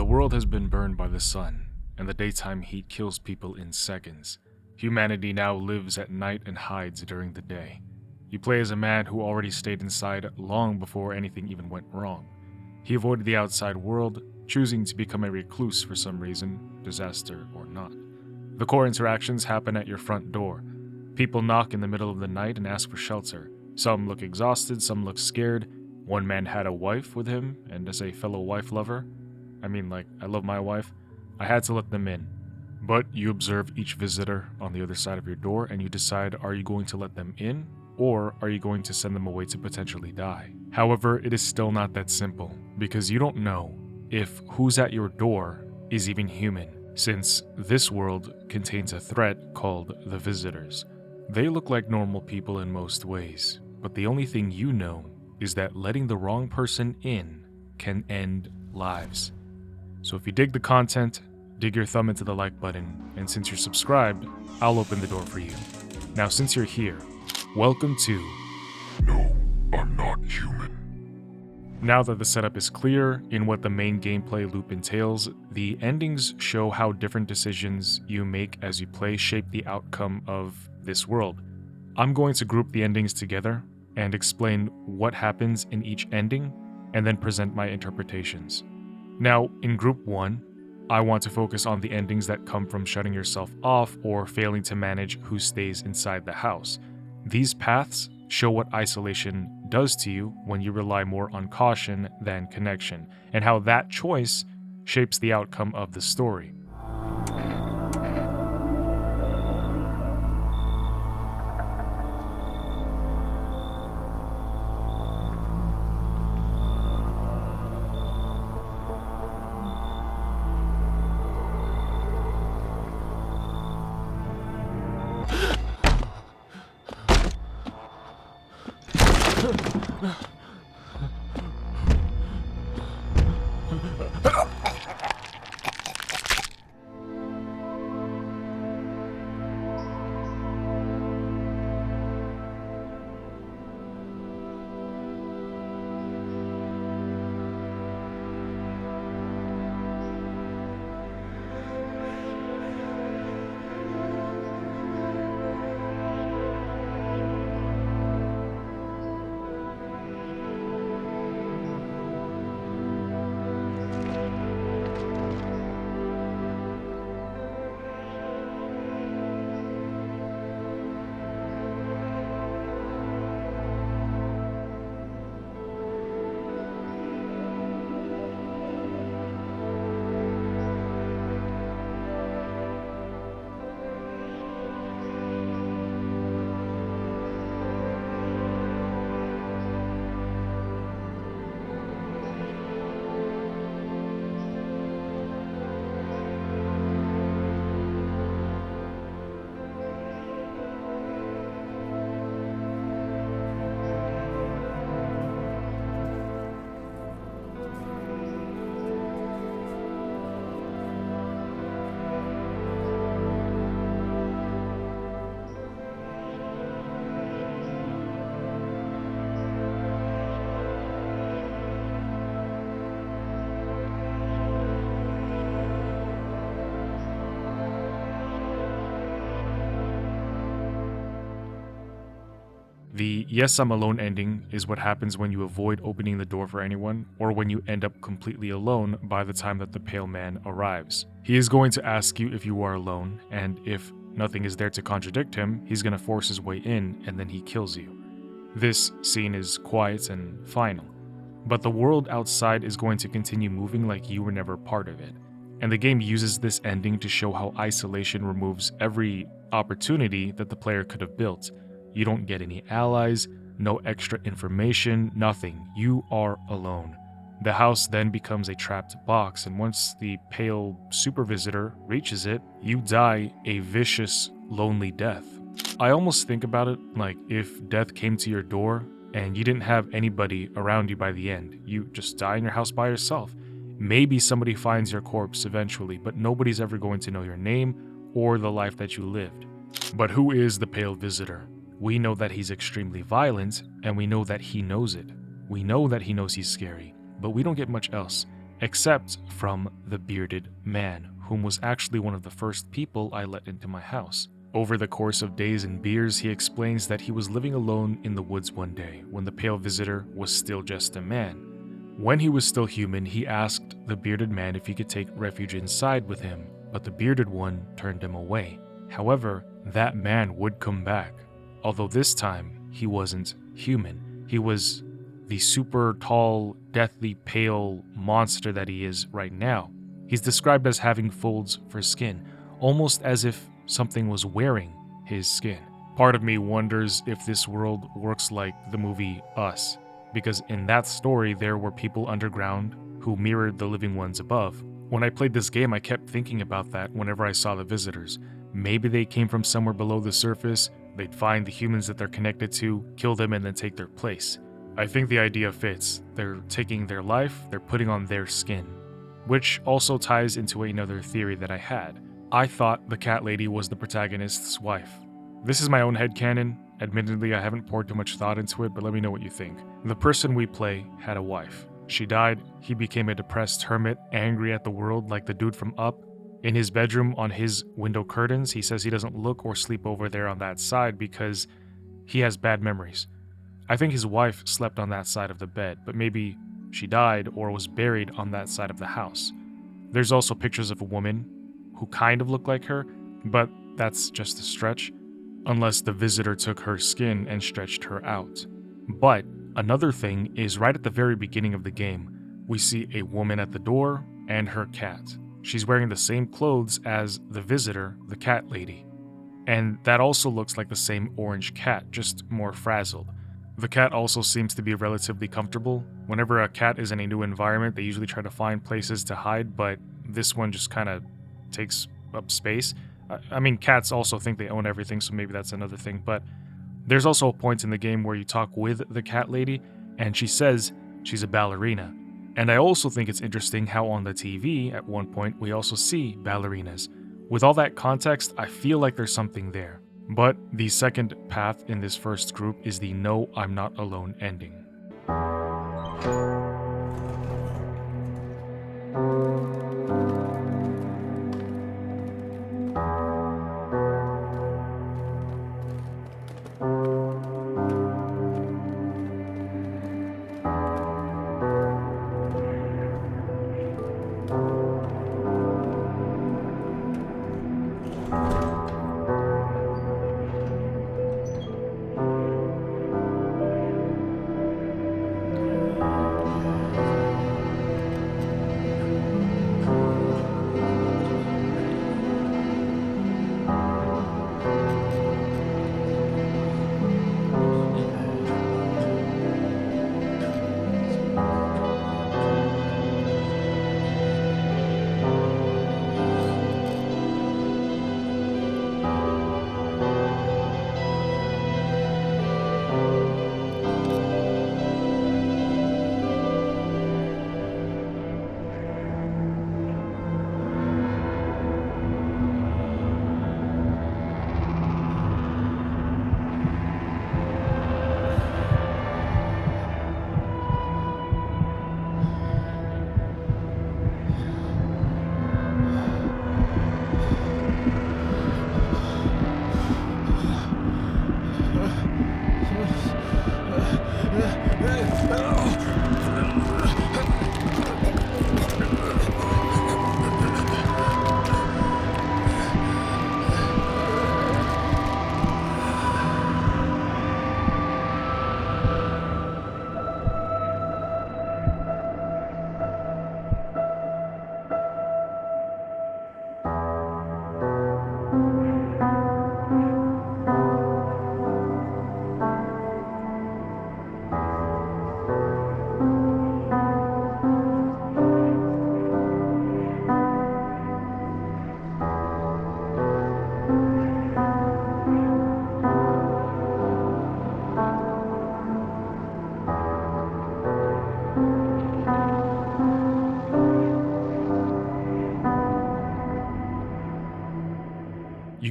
The world has been burned by the sun, and the daytime heat kills people in seconds. Humanity now lives at night and hides during the day. You play as a man who already stayed inside long before anything even went wrong. He avoided the outside world, choosing to become a recluse for some reason, disaster or not. The core interactions happen at your front door. People knock in the middle of the night and ask for shelter. Some look exhausted, some look scared. One man had a wife with him, and as a fellow wife lover, I love my wife, I had to let them in. But you observe each visitor on the other side of your door and you decide, are you going to let them in, or are you going to send them away to potentially die? However, it is still not that simple, because you don't know if who's at your door is even human, since this world contains a threat called the Visitors. They look like normal people in most ways, but the only thing you know is that letting the wrong person in can end lives. So if you dig the content, dig your thumb into the like button, and since you're subscribed, I'll open the door for you. Now since you're here, welcome to No, I'm not human. Now that the setup is clear in what the main gameplay loop entails, the endings show how different decisions you make as you play shape the outcome of this world. I'm going to group the endings together and explain what happens in each ending, and then present my interpretations. Now, in Group 1, I want to focus on the endings that come from shutting yourself off or failing to manage who stays inside the house. These paths show what isolation does to you when you rely more on caution than connection, and how that choice shapes the outcome of the story. The yes, I'm alone ending is what happens when you avoid opening the door for anyone, or when you end up completely alone by the time that the pale man arrives. He is going to ask you if you are alone, and if nothing is there to contradict him, he's going to force his way in, and then he kills you. This scene is quiet and final, but the world outside is going to continue moving like you were never part of it. And the game uses this ending to show how isolation removes every opportunity that the player could have built. You don't get any allies, no extra information, nothing. You are alone. The house then becomes a trapped box, and once the pale super visitor reaches it, you die a vicious, lonely death. I almost think about it like if death came to your door and you didn't have anybody around you by the end. You just die in your house by yourself. Maybe somebody finds your corpse eventually, but nobody's ever going to know your name or the life that you lived. But who is the pale visitor? We know that he's extremely violent, and we know that he knows it. We know that he knows he's scary, but we don't get much else. except from the bearded man, whom was actually one of the first people I let into my house. Over the course of days and beers, he explains that he was living alone in the woods one day when the pale visitor was still just a man. When he was still human, he asked the bearded man if he could take refuge inside with him, but the bearded one turned him away. However, that man would come back, although this time he wasn't human. He was the super tall, deathly pale monster that he is right now. He's described as having folds for skin, almost as if something was wearing his skin. Part of me wonders if this world works like the movie Us, because in that story there were people underground who mirrored the living ones above. When I played this game, I kept thinking about that whenever I saw the visitors. Maybe they came from somewhere below the surface, they'd find the humans that they're connected to, kill them, and then take their place. I think the idea fits. They're taking their life, they're putting on their skin. Which also ties into another theory that I had. I thought the cat lady was the protagonist's wife. This is my own headcanon. Admittedly, I haven't poured too much thought into it, but let me know what you think. The person we play had a wife. She died, he became a depressed hermit, angry at the world like the dude from Up. In his bedroom, on his window curtains, he says he doesn't look or sleep over there on that side because he has bad memories. I think his wife slept on that side of the bed, but maybe she died or was buried on that side of the house. There's also pictures of a woman who kind of looked like her, but that's just a stretch, unless the visitor took her skin and stretched her out. But another thing is right at the very beginning of the game, we see a woman at the door and her cat. She's wearing the same clothes as the visitor, the cat lady. And that also looks like the same orange cat, just more frazzled. The cat also seems to be relatively comfortable. Whenever a cat is in a new environment, they usually try to find places to hide, but this one just kind of takes up space. I mean, cats also think they own everything, so maybe that's another thing, but there's also a point in the game where you talk with the cat lady, and she says she's a ballerina. And I also think it's interesting how on the TV, at one point, we also see ballerinas. With all that context, I feel like there's something there. But the second path in this first group is the No, I'm Not Alone ending.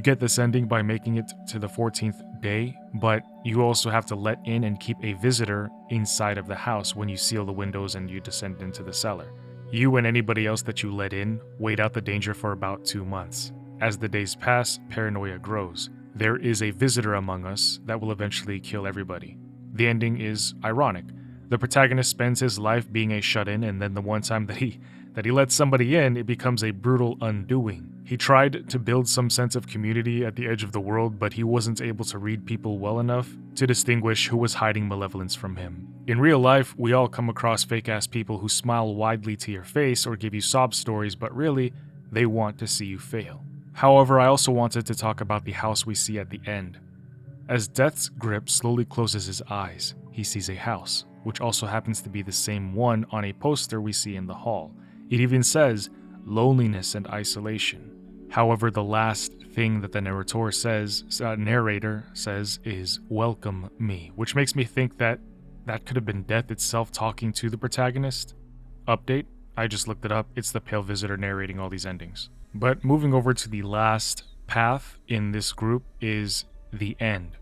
You get this ending by making it to the 14th day, but you also have to let in and keep a visitor inside of the house when you seal the windows and you descend into the cellar. You and anybody else that you let in wait out the danger for about 2 months. As the days pass, paranoia grows. There is a visitor among us that will eventually kill everybody. The ending is ironic. The protagonist spends his life being a shut-in, and then the one time that he lets somebody in, it becomes a brutal undoing. He tried to build some sense of community at the edge of the world, but he wasn't able to read people well enough to distinguish who was hiding malevolence from him. In real life, we all come across fake-ass people who smile widely to your face or give you sob stories, but really, they want to see you fail. However, I also wanted to talk about the house we see at the end. As Death's grip slowly closes his eyes, he sees a house, which also happens to be the same one on a poster we see in the hall. It even says, loneliness and isolation. However, the last thing that the narrator says is, welcome me, which makes me think that could have been Death itself talking to the protagonist. Update, I just looked it up, it's the Pale Visitor narrating all these endings. But moving over to the last path in this group is the end, ?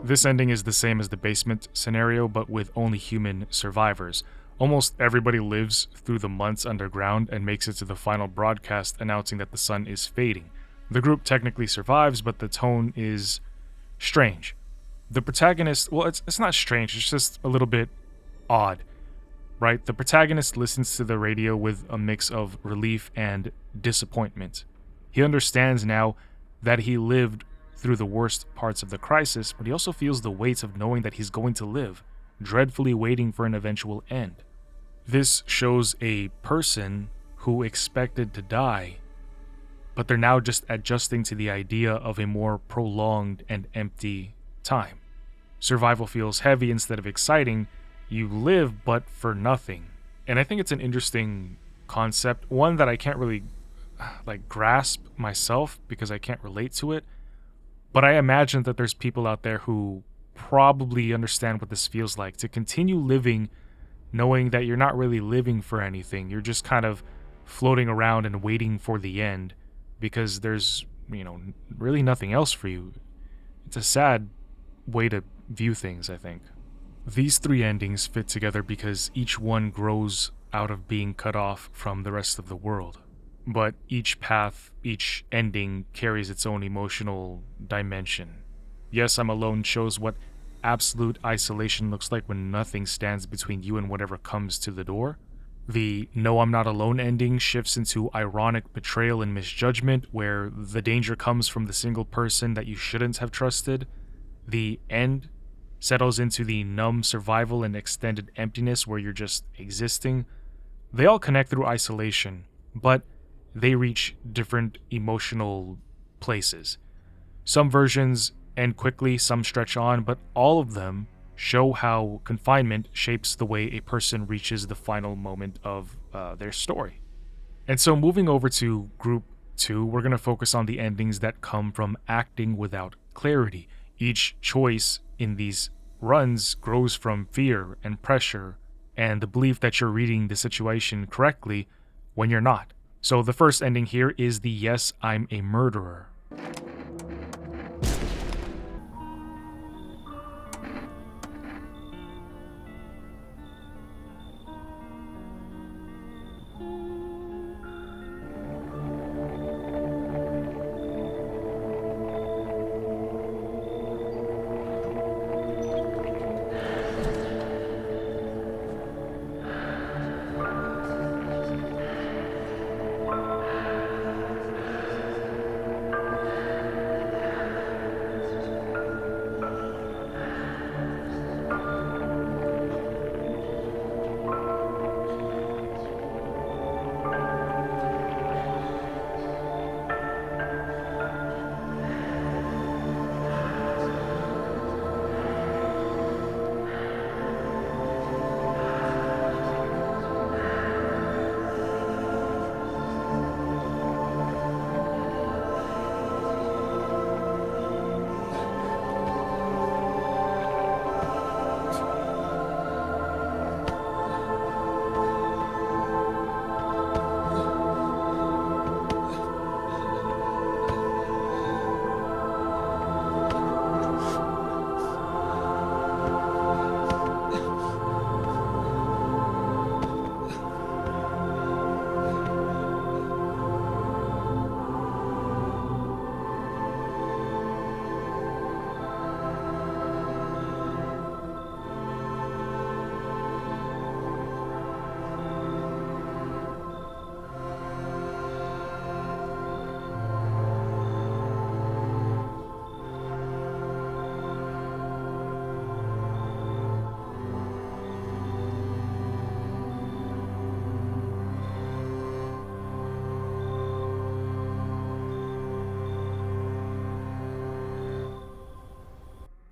This ending is the same as the basement scenario, but with only human survivors. Almost everybody lives through the months underground and makes it to the final broadcast announcing that the sun is fading. The group technically survives, but the tone is strange. The protagonist, well, it's not strange, it's just a little bit odd, right? The protagonist listens to the radio with a mix of relief and disappointment. He understands now that he lived through the worst parts of the crisis, but he also feels the weight of knowing that he's going to live, dreadfully waiting for an eventual end. This shows a person who expected to die, but they're now just adjusting to the idea of a more prolonged and empty time. Survival feels heavy instead of exciting. You live, but for nothing. And I think it's an interesting concept, one that I can't really grasp myself because I can't relate to it. But I imagine that there's people out there who probably understand what this feels like, to continue living knowing that you're not really living for anything. You're just kind of floating around and waiting for the end because there's, really nothing else for you. It's a sad way to view things, I think. These three endings fit together because each one grows out of being cut off from the rest of the world. But each path, each ending carries its own emotional dimension. Yes, I'm Alone shows what absolute isolation looks like when nothing stands between you and whatever comes to the door. The "no, I'm not alone" ending shifts into ironic betrayal and misjudgment, where the danger comes from the single person that you shouldn't have trusted. The end settles into the numb survival and extended emptiness, where you're just existing. They all connect through isolation, but they reach different emotional places. Some versions end quickly, some stretch on, but all of them show how confinement shapes the way a person reaches the final moment of their story. And so, moving over to group 2, we're going to focus on the endings that come from acting without clarity. Each choice in these runs grows from fear and pressure and the belief that you're reading the situation correctly when you're not. So, the first ending here is the "yes, I'm a murderer."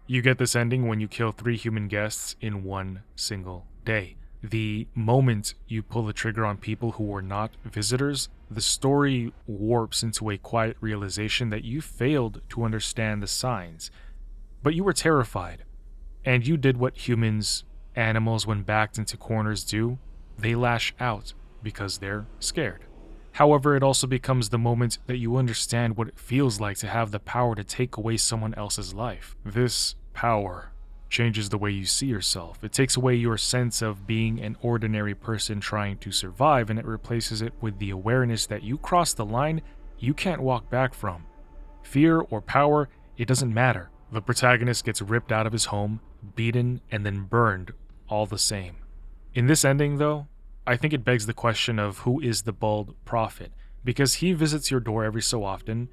You get this ending when you kill 3 human guests in one single day. The moment you pull the trigger on people who were not visitors, the story warps into a quiet realization that you failed to understand the signs. But you were terrified, and you did what humans, animals, when backed into corners do. They lash out because they're scared. However, it also becomes the moment that you understand what it feels like to have the power to take away someone else's life. This power changes the way you see yourself. It takes away your sense of being an ordinary person trying to survive, and it replaces it with the awareness that you crossed the line you can't walk back from. Fear or power, it doesn't matter. The protagonist gets ripped out of his home, beaten, and then burned all the same. In this ending, though, I think it begs the question of who is the bald prophet, because he visits your door every so often,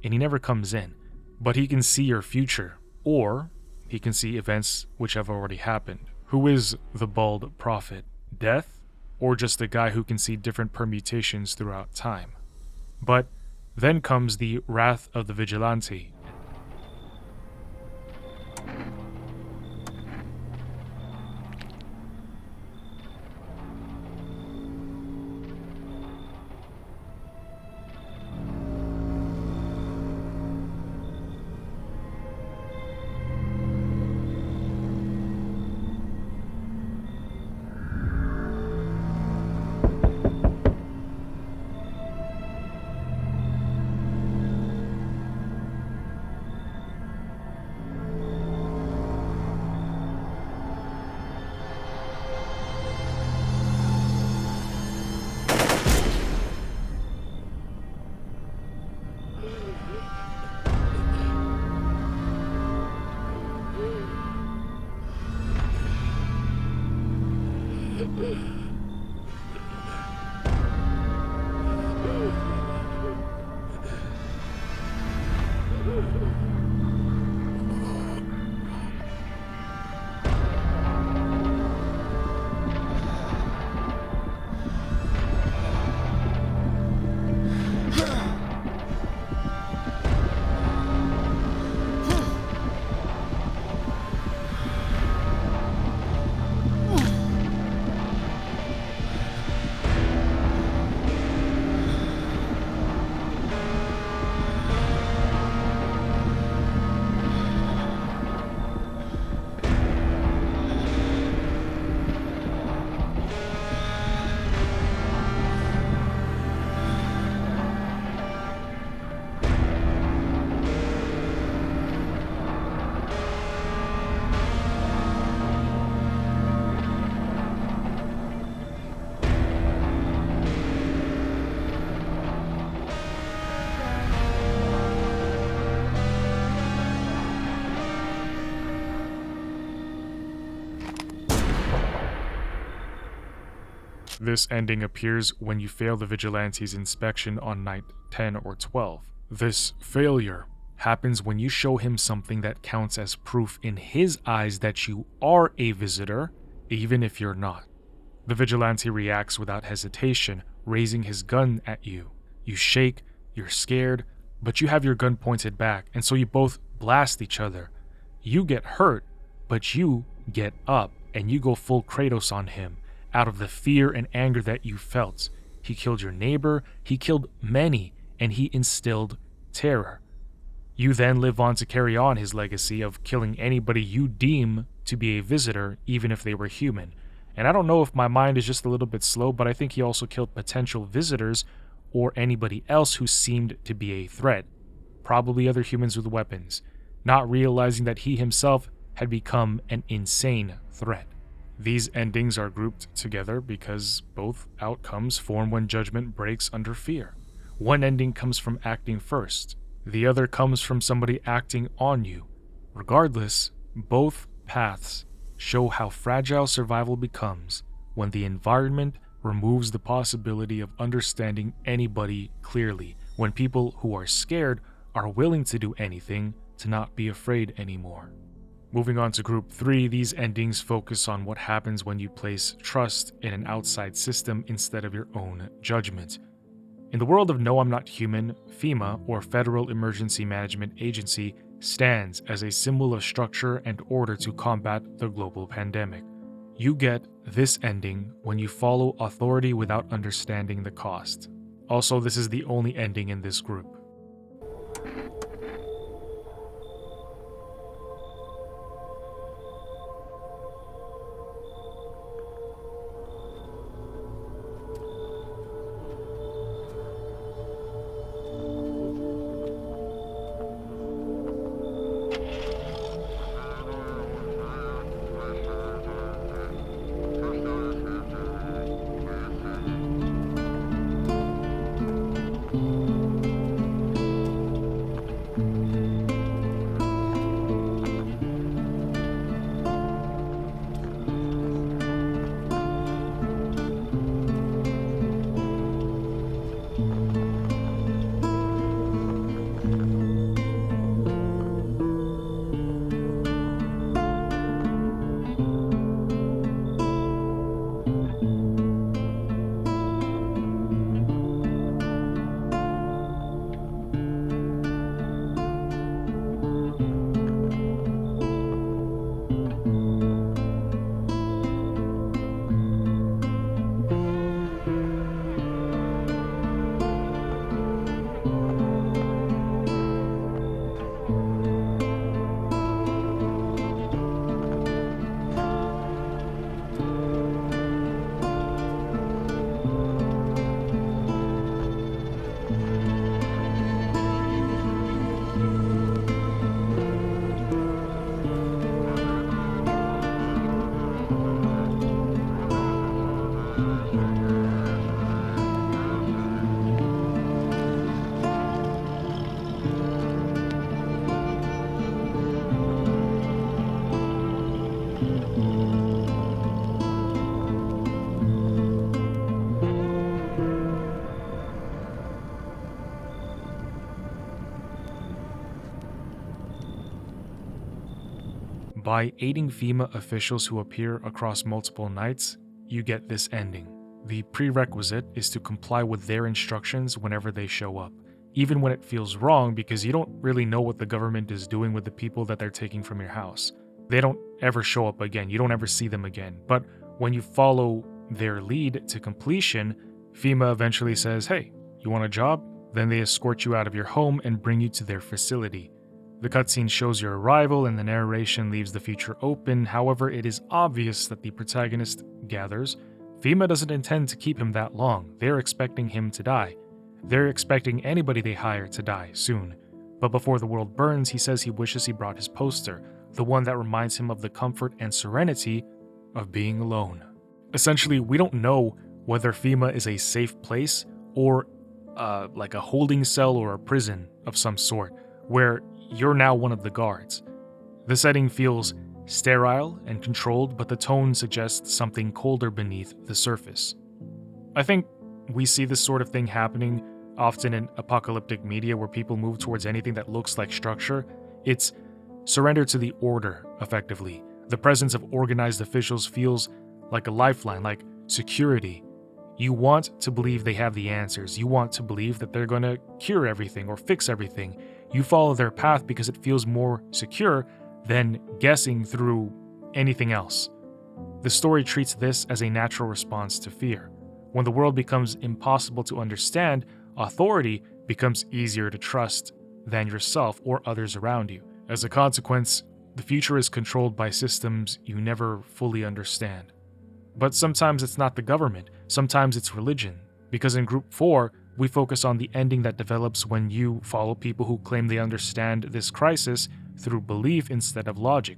and he never comes in. But he can see your future, or he can see events which have already happened. Who is the bald prophet? Death, or just a guy who can see different permutations throughout time? But then comes the wrath of the Vigilante. This ending appears when you fail the Vigilante's inspection on night 10 or 12. This failure happens when you show him something that counts as proof in his eyes that you are a visitor, even if you're not. The Vigilante reacts without hesitation, raising his gun at you. You shake, you're scared, but you have your gun pointed back, and so you both blast each other. You get hurt, but you get up, and you go full Kratos on him, out of the fear and anger that you felt. He killed your neighbor, he killed many, and he instilled terror. You then live on to carry on his legacy of killing anybody you deem to be a visitor, even if they were human. And I don't know if my mind is just a little bit slow, but I think he also killed potential visitors or anybody else who seemed to be a threat. Probably other humans with weapons, not realizing that he himself had become an insane threat. These endings are grouped together because both outcomes form when judgment breaks under fear. One ending comes from acting first. The other comes from somebody acting on you. Regardless, both paths show how fragile survival becomes when the environment removes the possibility of understanding anybody clearly, when people who are scared are willing to do anything to not be afraid anymore. Moving on to Group 3, these endings focus on what happens when you place trust in an outside system instead of your own judgment. In the world of No, I'm Not Human, FEMA, or Federal Emergency Management Agency, stands as a symbol of structure and order to combat the global pandemic. You get this ending when you follow authority without understanding the cost. Also, this is the only ending in this group. By aiding FEMA officials who appear across multiple nights, you get this ending. The prerequisite is to comply with their instructions whenever they show up, even when it feels wrong because you don't really know what the government is doing with the people that they're taking from your house. They don't ever show up again, you don't ever see them again, but when you follow their lead to completion, FEMA eventually says, "Hey, you want a job?" Then they escort you out of your home and bring you to their facility. The cutscene shows your arrival and the narration leaves the future open. However, it is obvious that the protagonist gathers FEMA doesn't intend to keep him that long. They're expecting him to die. They're expecting anybody they hire to die soon. But before the world burns, he says he wishes he brought his poster, the one that reminds him of the comfort and serenity of being alone. Essentially, we don't know whether FEMA is a safe place or like a holding cell or a prison of some sort, where you're now one of the guards. The setting feels sterile and controlled, but the tone suggests something colder beneath the surface. I think we see this sort of thing happening often in apocalyptic media where people move towards anything that looks like structure. It's surrender to the order, effectively. The presence of organized officials feels like a lifeline, like security. You want to believe they have the answers. You want to believe that they're going to cure everything or fix everything. You follow their path because it feels more secure than guessing through anything else. The story treats this as a natural response to fear. When the world becomes impossible to understand, authority becomes easier to trust than yourself or others around you. As a consequence, the future is controlled by systems you never fully understand. But sometimes it's not the government, sometimes it's religion. Because in Group 4, we focus on the ending that develops when you follow people who claim they understand this crisis through belief instead of logic.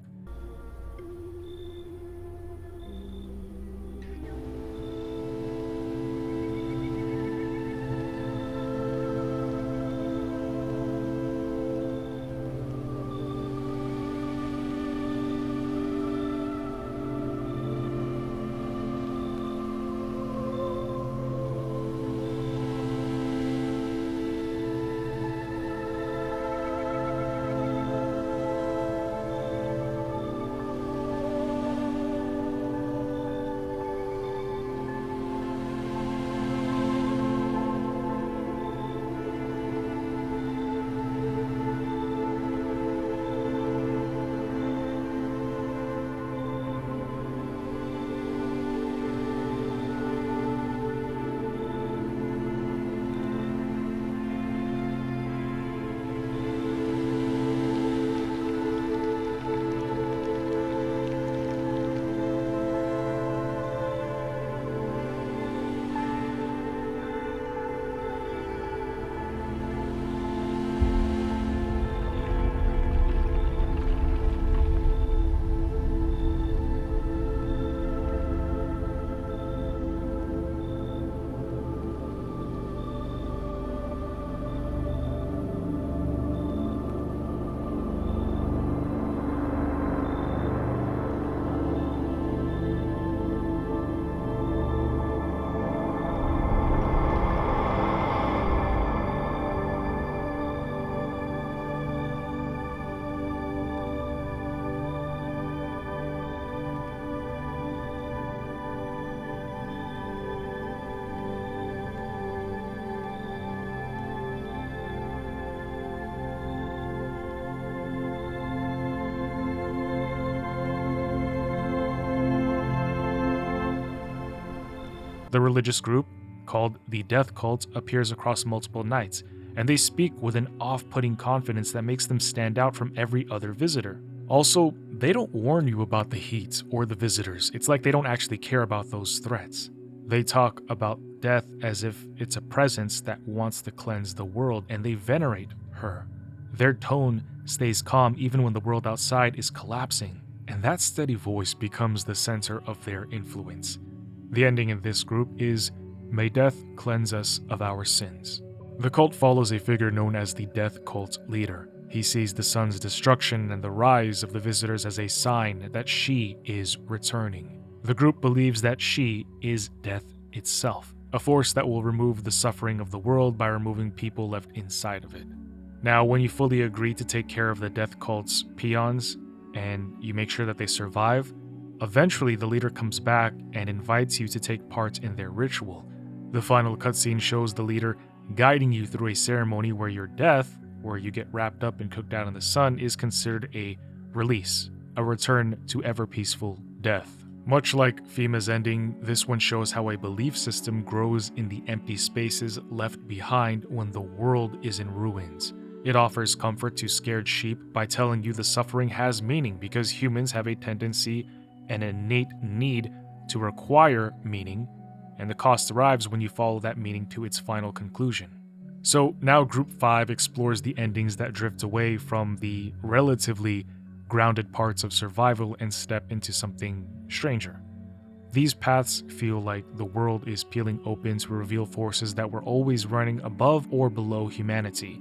The religious group, called the Death Cult, appears across multiple nights, and they speak with an off-putting confidence that makes them stand out from every other visitor. Also, they don't warn you about the heat or the visitors. It's like they don't actually care about those threats. They talk about death as if it's a presence that wants to cleanse the world, and they venerate her. Their tone stays calm even when the world outside is collapsing, and that steady voice becomes the center of their influence. The ending in this group is, "May death cleanse us of our sins." The cult follows a figure known as the Death Cult leader. He sees the sun's destruction and the rise of the visitors as a sign that she is returning. The group believes that she is death itself, a force that will remove the suffering of the world by removing people left inside of it. Now, when you fully agree to take care of the Death Cult's peons, and you make sure that they survive, eventually the leader comes back and invites you to take part in their ritual. The final cutscene shows the leader guiding you through a ceremony where your death, where you get wrapped up and cooked out in the sun, is considered a release, a return to ever peaceful death. Much like FEMA's ending, this one shows how a belief system grows in the empty spaces left behind when the world is in ruins. It offers comfort to scared sheep by telling you the suffering has meaning because humans have a tendency, an innate need to require meaning, and the cost arrives when you follow that meaning to its final conclusion. So now Group 5 explores the endings that drift away from the relatively grounded parts of survival and step into something stranger. These paths feel like the world is peeling open to reveal forces that were always running above or below humanity.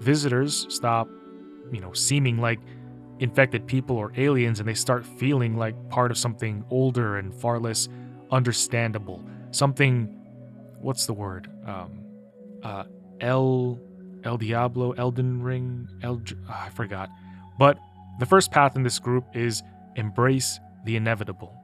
Visitors stop, seeming like infected people or aliens, and they start feeling like part of something older and far less understandable, something what's the word? El Diablo, Elden Ring, I forgot. But the first path in this group is embrace the inevitable.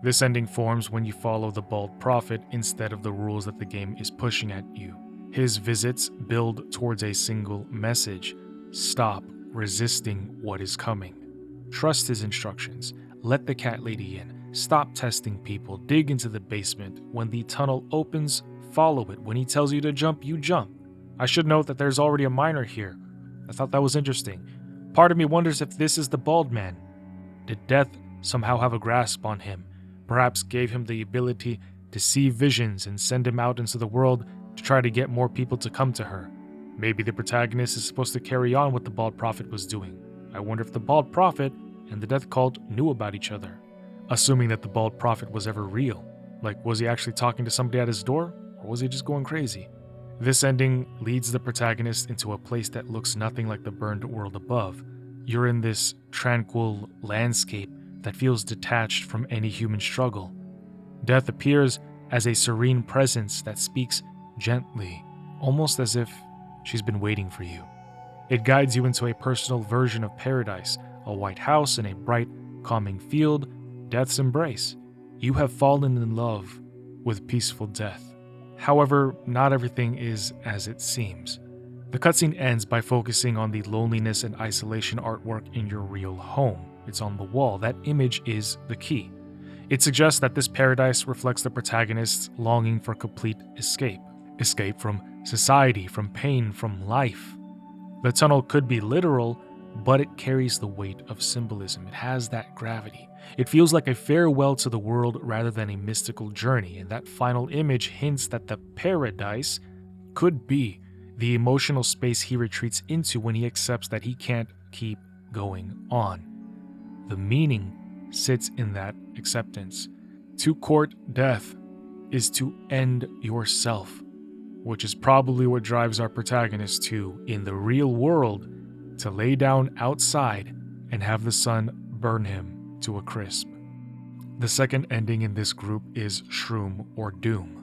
This ending forms when you follow the Bald Prophet instead of the rules that the game is pushing at you. His visits build towards a single message: stop resisting what is coming. Trust his instructions. Let the cat lady in. Stop testing people. Dig into the basement. When the tunnel opens, follow it. When he tells you to jump, you jump. I should note that there's already a miner here. I thought that was interesting. Part of me wonders if this is the bald man. Did death somehow have a grasp on him? Perhaps gave him the ability to see visions and send him out into the world to try to get more people to come to her. Maybe the protagonist is supposed to carry on what the Bald Prophet was doing. I wonder if the Bald Prophet and the Death Cult knew about each other. Assuming that the Bald Prophet was ever real. Like, was he actually talking to somebody at his door? Or was he just going crazy? This ending leads the protagonist into a place that looks nothing like the burned world above. You're in this tranquil landscape that feels detached from any human struggle. Death appears as a serene presence that speaks gently, almost as if she's been waiting for you. It guides you into a personal version of paradise, a white house in a bright, calming field, death's embrace. You have fallen in love with peaceful death. However, not everything is as it seems. The cutscene ends by focusing on the loneliness and isolation artwork in your real home. It's on the wall. That image is the key. It suggests that this paradise reflects the protagonist's longing for complete escape. Escape from society, from pain, from life. The tunnel could be literal, but it carries the weight of symbolism. It has that gravity. It feels like a farewell to the world rather than a mystical journey, and that final image hints that the paradise could be the emotional space he retreats into when he accepts that he can't keep going on. The meaning sits in that acceptance. To court death is to end yourself, which is probably what drives our protagonist to, in the real world, to lay down outside and have the sun burn him to a crisp. The second ending in this group is Shroom or Doom.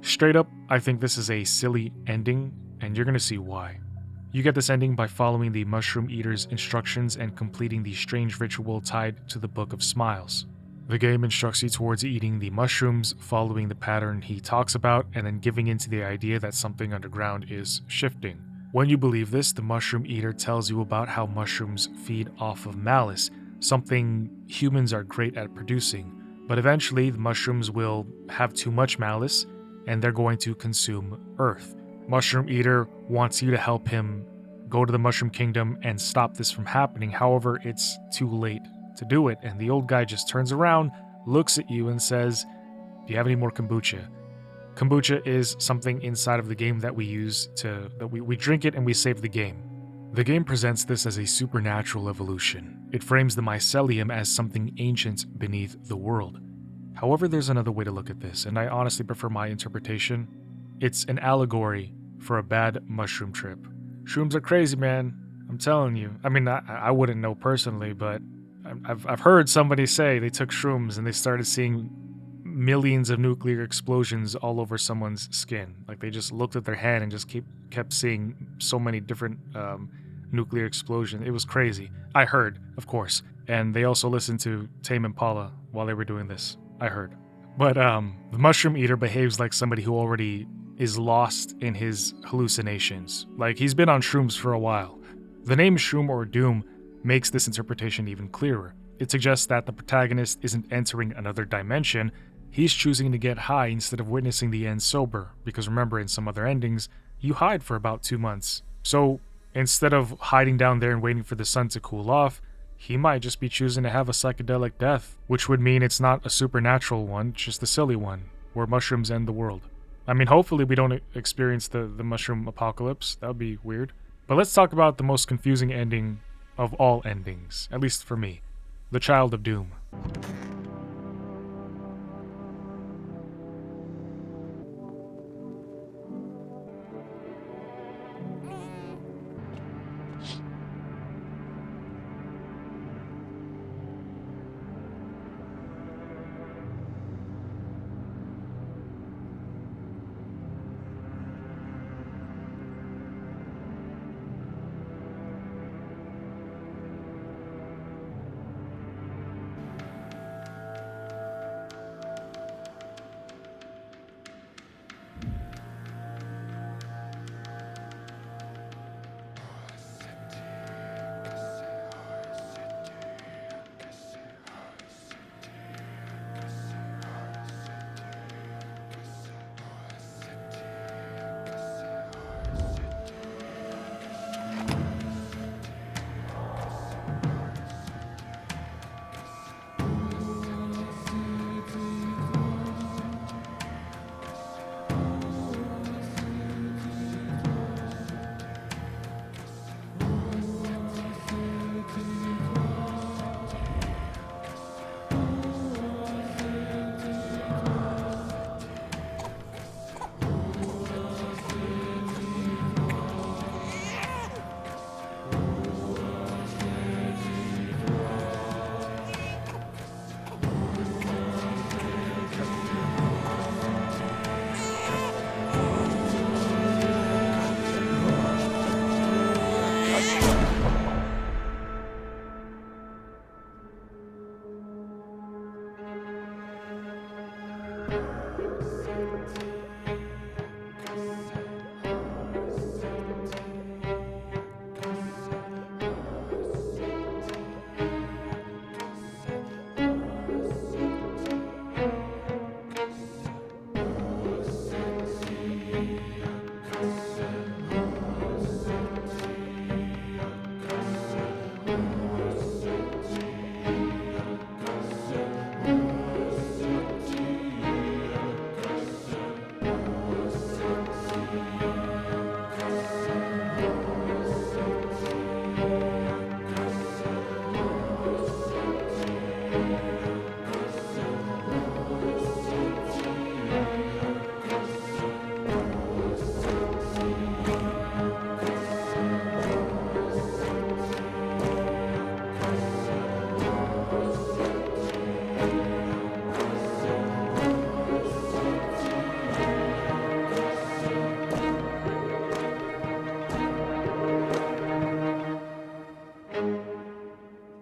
Straight up, I think this is a silly ending, and you're gonna see why. You get this ending by following the Mushroom Eater's instructions and completing the strange ritual tied to the Book of Smiles. The game instructs you towards eating the mushrooms, following the pattern he talks about, and then giving into the idea that something underground is shifting. When you believe this, the Mushroom Eater tells you about how mushrooms feed off of malice, something humans are great at producing. But eventually, the mushrooms will have too much malice, and they're going to consume Earth. Mushroom Eater wants you to help him go to the Mushroom Kingdom and stop this from happening. However, it's too late to do it, and the old guy just turns around, looks at you, and says, "Do you have any more kombucha?" Kombucha is something inside of the game that we use we drink it and we save the game. The game presents this as a supernatural evolution. It frames the mycelium as something ancient beneath the world. However, there's another way to look at this, and I honestly prefer my interpretation. It's an allegory for a bad mushroom trip. Shrooms are crazy, man. I'm telling you. I mean, I wouldn't know personally, but I've heard somebody say they took shrooms and they started seeing millions of nuclear explosions all over someone's skin. Like they just looked at their hand and just kept seeing so many different nuclear explosions. It was crazy. I heard, of course, and they also listened to Tame Impala while they were doing this. I heard. But the mushroom eater behaves like somebody who already is lost in his hallucinations. Like he's been on shrooms for a while. The name Shroom or Doom makes this interpretation even clearer. It suggests that the protagonist isn't entering another dimension, he's choosing to get high instead of witnessing the end sober, because remember, in some other endings, you hide for about 2 months. So instead of hiding down there and waiting for the sun to cool off, he might just be choosing to have a psychedelic death, which would mean it's not a supernatural one, just a silly one, where mushrooms end the world. I mean, hopefully we don't experience the mushroom apocalypse. That would be weird. But let's talk about the most confusing ending of all endings, at least for me. The Child of Doom.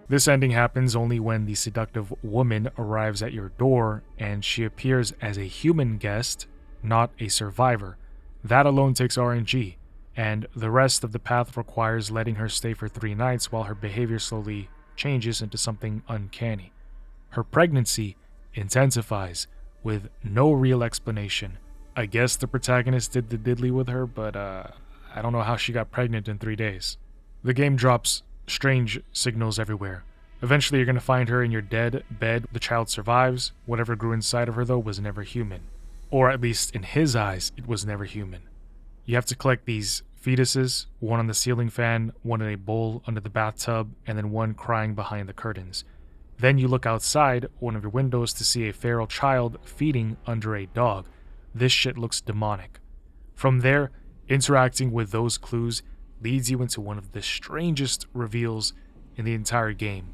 This ending happens only when the seductive woman arrives at your door and she appears as a human guest, not a survivor. That alone takes RNG, and the rest of the path requires letting her stay for 3 nights while her behavior slowly changes into something uncanny. Her pregnancy intensifies with no real explanation. I guess the protagonist did the diddly with her, but I don't know how she got pregnant in 3 days. The game drops strange signals everywhere. Eventually you're going to find her in your dead bed. The child survives. Whatever grew inside of her, though, was never human. Or at least in his eyes, it was never human. You have to collect these fetuses, one on the ceiling fan, one in a bowl under the bathtub, and then one crying behind the curtains. Then you look outside one of your windows to see a feral child feeding under a dog. This shit looks demonic. From there, interacting with those clues leads you into one of the strangest reveals in the entire game.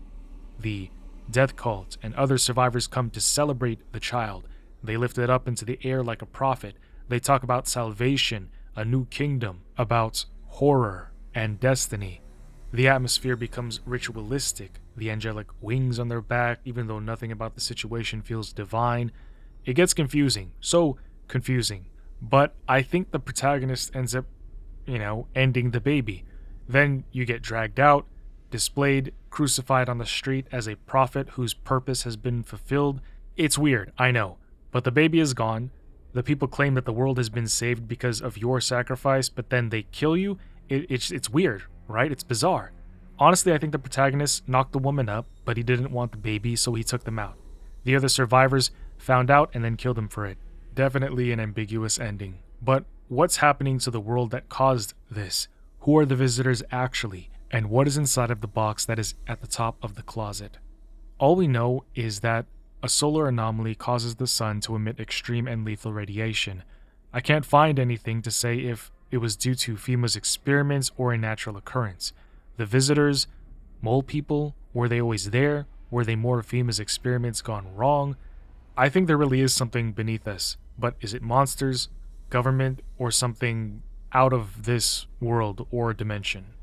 The death cult and other survivors come to celebrate the child. They lift it up into the air like a prophet. They talk about salvation, a new kingdom, about horror and destiny. The atmosphere becomes ritualistic, the angelic wings on their back, even though nothing about the situation feels divine. It gets confusing, so confusing. But I think the protagonist ends up, ending the baby. Then you get dragged out, displayed, crucified on the street as a prophet whose purpose has been fulfilled. It's weird, I know, but the baby is gone. The people claim that the world has been saved because of your sacrifice, but then they kill you. It's weird, right? It's bizarre. Honestly, I think the protagonist knocked the woman up, but he didn't want the baby, so he took them out. The other survivors found out and then killed him for it. Definitely an ambiguous ending. But what's happening to the world that caused this? Who are the visitors actually? And what is inside of the box that is at the top of the closet? All we know is that a solar anomaly causes the sun to emit extreme and lethal radiation. I can't find anything to say if it was due to FEMA's experiments or a natural occurrence. The visitors, mole people, were they always there? Were they more of FEMA's experiments gone wrong? I think there really is something beneath us, but is it monsters, government, or something out of this world or dimension?